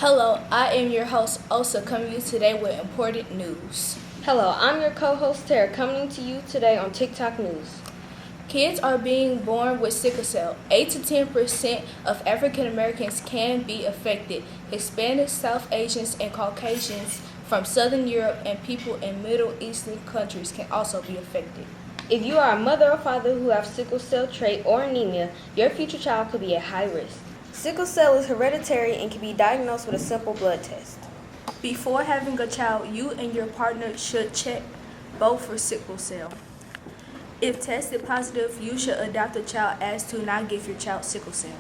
Hello, I am your host Osa coming to you today with important news. Hello, I'm your co-host Tara coming to you today on TikTok News. Kids are being born with sickle cell. 8 to 10% of African Americans can be affected. Hispanics, South Asians, and Caucasians from Southern Europe and people in Middle Eastern countries can also be affected. If you are a mother or father who have sickle cell trait or anemia, your future child could be at high risk. Sickle cell is hereditary and can be diagnosed with a simple blood test. Before having a child, you and your partner should check both for sickle cell. If tested positive, you should adopt a child as to not give your child sickle cell.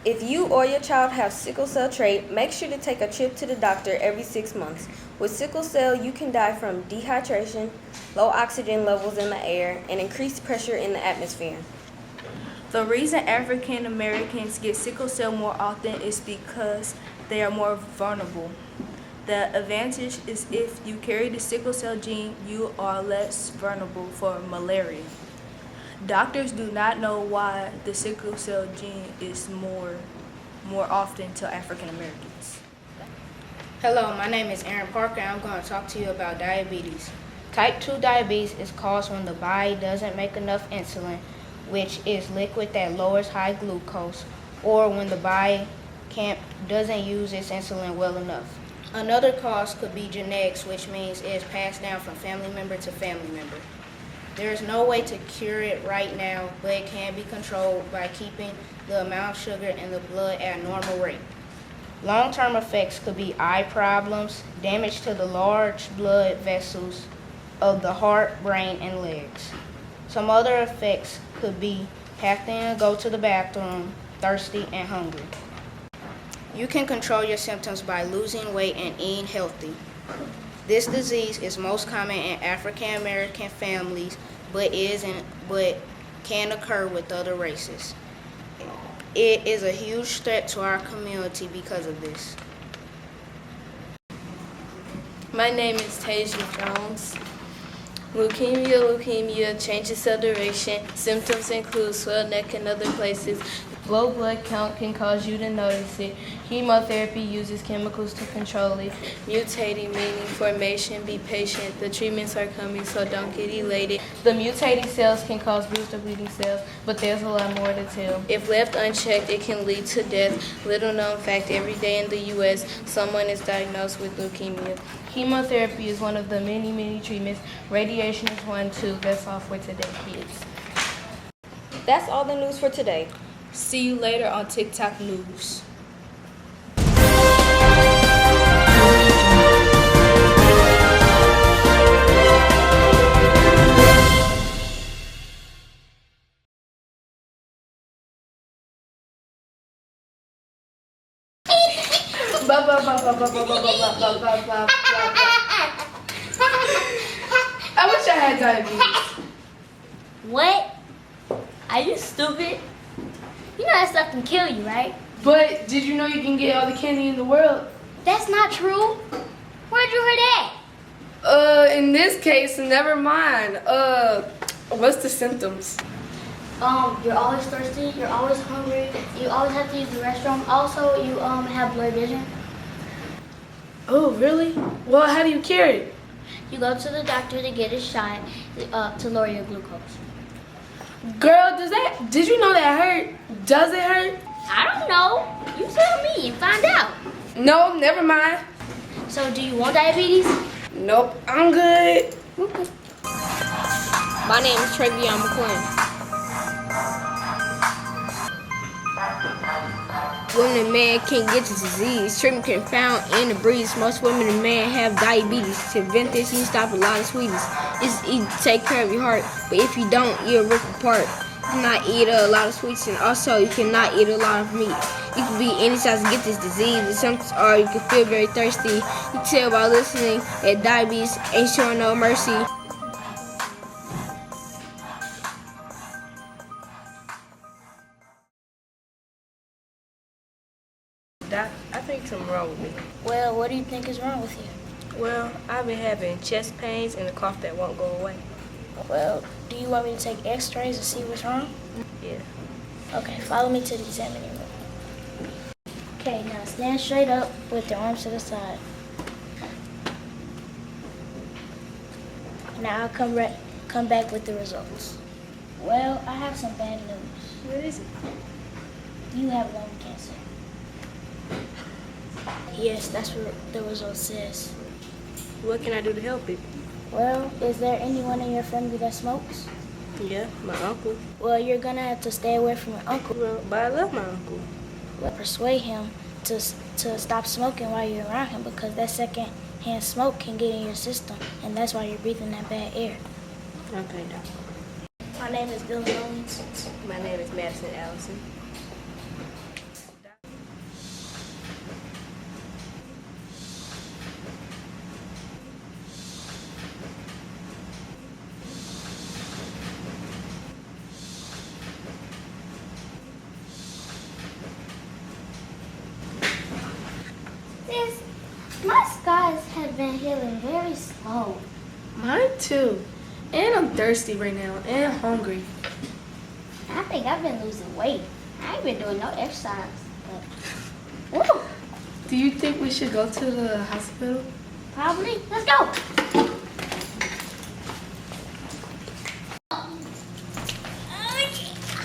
If you or your child have sickle cell trait, make sure to take a trip to the doctor every 6 months. With sickle cell, you can die from dehydration, low oxygen levels in the air, and increased pressure in the atmosphere. The reason African Americans get sickle cell more often is because they are more vulnerable. The advantage is if you carry the sickle cell gene, you are less vulnerable for malaria. Doctors do not know why the sickle cell gene is more often to African Americans. Hello, my name is Aaron Parker and I'm going to talk to you about diabetes. Type 2 diabetes is caused when the body doesn't make enough insulin, which is liquid that lowers high glucose, or when the body doesn't use its insulin well enough. Another cause could be genetics, which means it is passed down from family member to family member. There is no way to cure it right now, but it can be controlled by keeping the amount of sugar in the blood at a normal rate. Long-term effects could be eye problems, damage to the large blood vessels of the heart, brain, and legs. Some other effects could be having to go to the bathroom, thirsty, and hungry. You can control your symptoms by losing weight and eating healthy. This disease is most common in African American families, but can occur with other races. It is a huge threat to our community because of this. My name is Tasia Jones. Leukemia changes cell duration. Symptoms include swelled neck and other places. Low blood count can cause you to notice it. Chemotherapy uses chemicals to control it. Mutating meaning formation. Be patient. The treatments are coming, so don't get elated. The mutating cells can cause booster bleeding cells, but there's a lot more to tell. If left unchecked, it can lead to death. Little known fact, every day in the U.S., someone is diagnosed with leukemia. Chemotherapy is one of the many treatments. Radiation is one too. That's all for today, kids. That's all the news for today. See you later on TikTok News. I wish I had diabetes. What? Are you stupid? You know that stuff can kill you, right? But did you know you can get all the candy in the world? That's not true. Where'd you hear that? In this case, never mind. What's the symptoms? You're always thirsty, you're always hungry, you always have to use the restroom. Also, you have blurred vision. Oh, really? Well, how do you cure it? You go to the doctor to get a shot to lower your glucose. Girl, did you know that hurt? Does it hurt? I don't know. You tell me and find out. No, never mind. So, do you want diabetes? Nope, I'm good. My name is Travion McCoy. Women and men can't get this disease. Treatment can be found in the breeze. Most women and men have diabetes. To prevent this, you stop a lot of sweetness. It's easy to take care of your heart, but if you don't, you'll rip apart. You cannot eat a lot of sweets, and also you cannot eat a lot of meat. You can be any size to get this disease. The symptoms are you can feel very thirsty. You can tell by listening that diabetes ain't showing no mercy. Doc, I think something wrong with me. Well, what do you think is wrong with you? Well, I've been having chest pains and a cough that won't go away. Well, do you want me to take x-rays to see what's wrong? Yeah. Okay, follow me to the examining room. Okay, now stand straight up with your arms to the side. Now I'll come back with the results. Well, I have some bad news. What is it? You have lung cancer. Yes, that's what the result says. What can I do to help it? Well, is there anyone in your family that smokes? Yeah, my uncle. Well, you're gonna have to stay away from your uncle. Well, but I love my uncle. Well, persuade him to stop smoking while you're around him because that second-hand smoke can get in your system, and that's why you're breathing that bad air. Okay, Doc. My name is Billy Owens. My name is Madison Allison. My skies have been healing very slow. Mine too. And I'm thirsty right now and hungry. I think I've been losing weight. I ain't been doing no exercise, but woo, Do you think we should go to the hospital? probably. Let's go.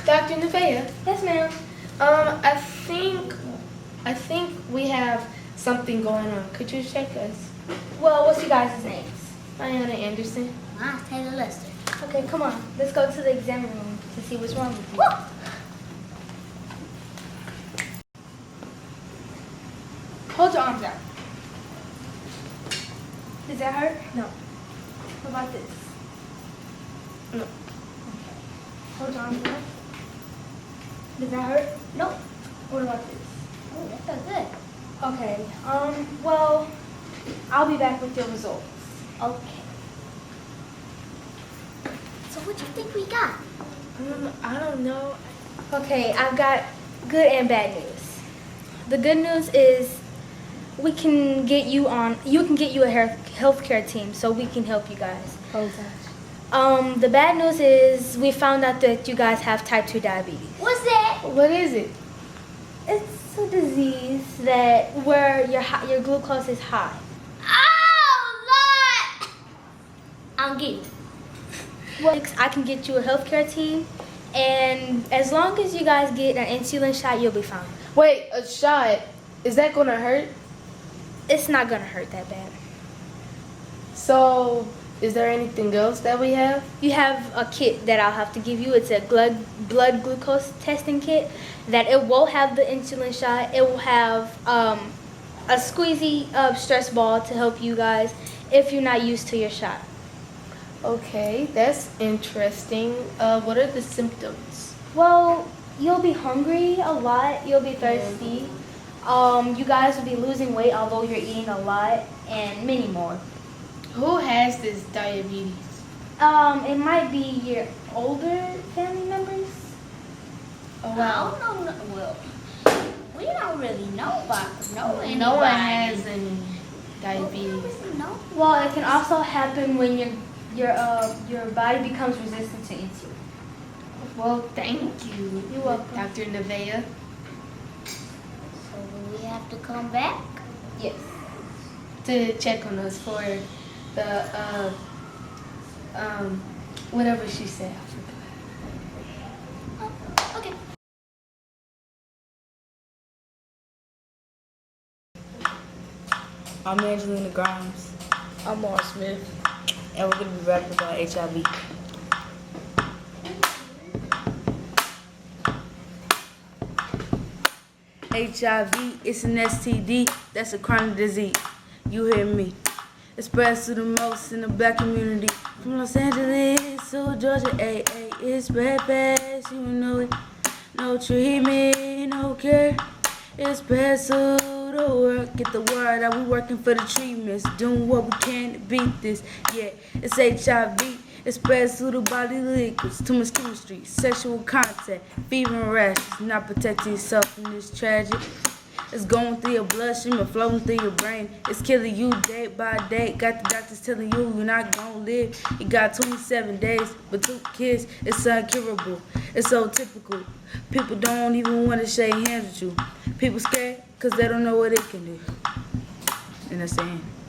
Dr. Nevaeh, Yes, ma'am. I think we have something going on. Could you check us? Well, what's you guys' names? Diana Anderson. Mine's Taylor Lester. Okay, come on. Let's go to the exam room to see what's wrong with you. Woo. Hold your arms out. Does that hurt? No. What about this? No. Okay. Hold your arms out. Does that hurt? Nope. What about this? Oh, that felt good. Okay. Well, I'll be back with your results. Okay. So what you think we got? I don't know. Okay, I've got good and bad news. The good news is you can get you a healthcare team so we can help you guys. Oh gosh. The bad news is we found out that you guys have type 2 diabetes. What's that? What is it? It's a disease where your glucose is high. Oh, Lord! I'm getting it. Well, I can get you a healthcare team, and as long as you guys get an insulin shot, you'll be fine. Wait, a shot. Is that gonna hurt? It's not gonna hurt that bad. So, is there anything else that we have? You have a kit that I'll have to give you. It's a blood glucose testing kit that it will have the insulin shot. It will have a squeezy stress ball to help you guys if you're not used to your shot. Okay, that's interesting. What are the symptoms? Well, you'll be hungry a lot. You'll be thirsty. You guys will be losing weight, although you're eating a lot, and many more. Who has this diabetes? It might be your older family members. Oh, Wow. No, well, we don't really know anybody. No one has any diabetes. No. Well, it can also happen when your body becomes resistant to insulin. Well, thank you. You're welcome. Dr. Nevaeh. So will we have to come back? Yes. To check on us for the whatever she said. I forgot. Okay. I'm Angelina Grimes, I'm Mars Smith. and we're going to be rapping about HIV. HIV, it's an STD, that's a chronic disease. You hear me? It spreads to the most in the black community. From Los Angeles to Georgia, it spread fast, you know it. No treatment, no care. It spreads to the world. Get the word out, we working for the treatments. Doing what we can to beat this. Yeah, it's HIV. It spreads through the body liquids, too much chemistry, sexual contact, fever and rashes. Not protecting yourself from this tragic. It's going through your bloodstream and flowing through your brain. It's killing you day by day. Got the doctors telling you you're not gonna live. You got 27 days, but 2 kids, it's incurable. It's so typical. People don't even want to shake hands with you. People scared, because they don't know what it can do. And that's the end.